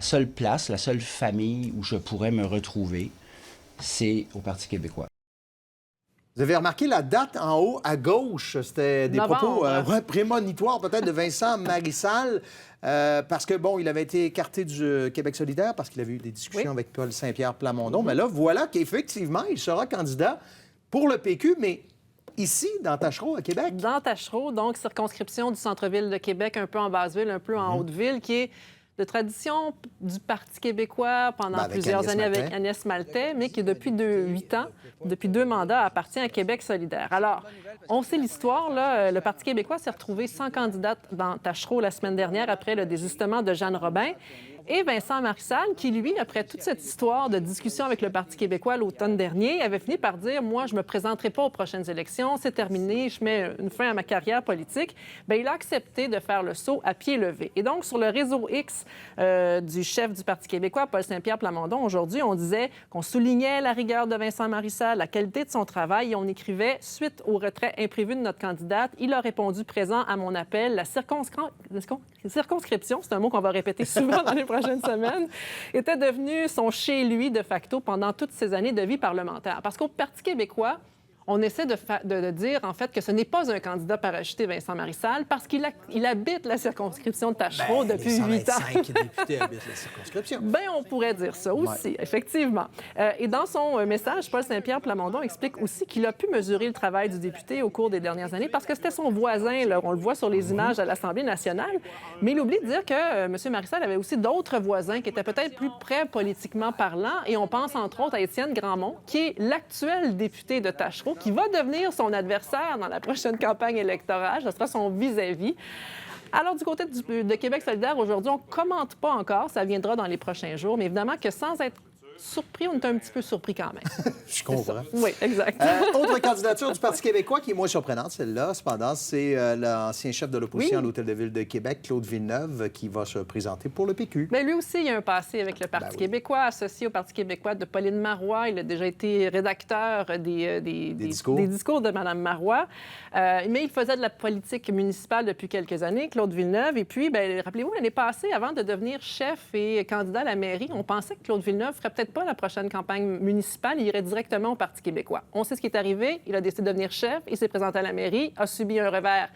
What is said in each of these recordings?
La seule place, la seule famille où je pourrais me retrouver, c'est au Parti québécois. Vous avez remarqué la date en haut à gauche, c'était des propos prémonitoires peut-être de Vincent Marissal, parce que, bon, il avait été écarté du Québec solidaire parce qu'il avait eu des discussions avec Paul Saint-Pierre Plamondon. Mais là, voilà qu'effectivement, il sera candidat pour le PQ, mais ici, dans Tachereau, à Québec. Dans Tachereau, donc circonscription du centre-ville de Québec, un peu en basse-ville, un peu en haute-ville, qui est de tradition du Parti québécois pendant plusieurs années avec Agnès Maltais, mais qui, depuis 8 ans, depuis 2 mandats, appartient à Québec solidaire. Alors, on sait l'histoire, là. Le Parti québécois s'est retrouvé sans candidate dans Tachereau la semaine dernière après le désistement de Jeanne Robin. Et Vincent Marissal, qui, lui, après toute cette histoire de discussion avec le Parti québécois l'automne dernier, avait fini par dire « Moi, je ne me présenterai pas aux prochaines élections, c'est terminé, je mets une fin à ma carrière politique ». Bien, il a accepté de faire le saut à pied levé. Et donc, sur le réseau X du chef du Parti québécois, Paul Saint-Pierre Plamondon, aujourd'hui, on disait qu'on soulignait la rigueur de Vincent Marissal, la qualité de son travail, et on écrivait « Suite au retrait imprévu de notre candidate, il a répondu présent à mon appel. La circonscription, c'est un mot qu'on va répéter souvent dans les prochaines semaines, était devenu son chez-lui de facto pendant toutes ces années de vie parlementaire. Parce qu'au Parti québécois, on essaie de dire, en fait, que ce n'est pas un candidat parachuté, Vincent Marissal, parce qu'il habite la circonscription de Tachereau depuis 8 ans. 125 députés habitent la circonscription. Bien, on pourrait dire ça aussi, effectivement. Et dans son message, Paul Saint-Pierre Plamondon explique aussi qu'il a pu mesurer le travail du député au cours des dernières années parce que c'était son voisin, là, on le voit sur les images à l'Assemblée nationale, mais il oublie de dire que M. Marissal avait aussi d'autres voisins qui étaient peut-être plus près politiquement parlant, et on pense entre autres à Étienne Grandmont, qui est l'actuel député de Tachereau, qui va devenir son adversaire dans la prochaine campagne électorale. Ce sera son vis-à-vis. Alors, du côté de Québec solidaire, aujourd'hui, on ne commente pas encore. Ça viendra dans les prochains jours. Mais évidemment que sans être surpris, on est un petit peu surpris quand même. Je comprends. Oui, exact. Autre candidature du Parti québécois qui est moins surprenante, celle-là, cependant, c'est l'ancien chef de l'opposition à l'Hôtel de Ville de Québec, Claude Villeneuve, qui va se présenter pour le PQ. Bien, lui aussi, il a un passé avec le Parti québécois, associé au Parti québécois de Pauline Marois. Il a déjà été rédacteur des discours de Mme Marois. Mais il faisait de la politique municipale depuis quelques années, Claude Villeneuve. Et puis, bien, rappelez-vous, l'année passée, avant de devenir chef et candidat à la mairie, on pensait que Claude Villeneuve ferait peut-être pas la prochaine campagne municipale, il irait directement au Parti québécois. On sait ce qui est arrivé. Il a décidé de devenir chef, il s'est présenté à la mairie, a subi un revers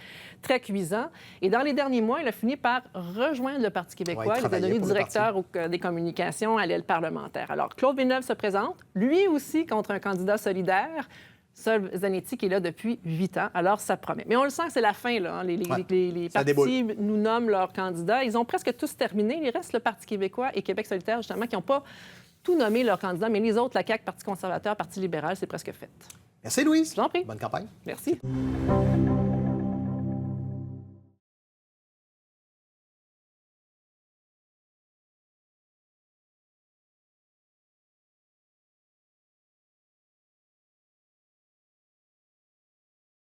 très cuisant. Et dans les derniers mois, il a fini par rejoindre le Parti québécois. Il est devenu directeur des communications à l'aile parlementaire. Alors, Claude Villeneuve se présente, lui aussi contre un candidat solidaire. Sol Zanetti qui est là depuis 8 ans. Alors, ça promet. Mais on le sent que c'est la fin, là. Hein. Les partis nous nomment leurs candidats. Ils ont presque tous terminé. Il reste le Parti québécois et Québec solidaire, justement, qui n'ont pas tout nommé leurs candidats. Mais les autres, la CAQ, Parti conservateur, Parti libéral, c'est presque fait. Merci, Louise. Je vous en prie. Bonne campagne. Merci.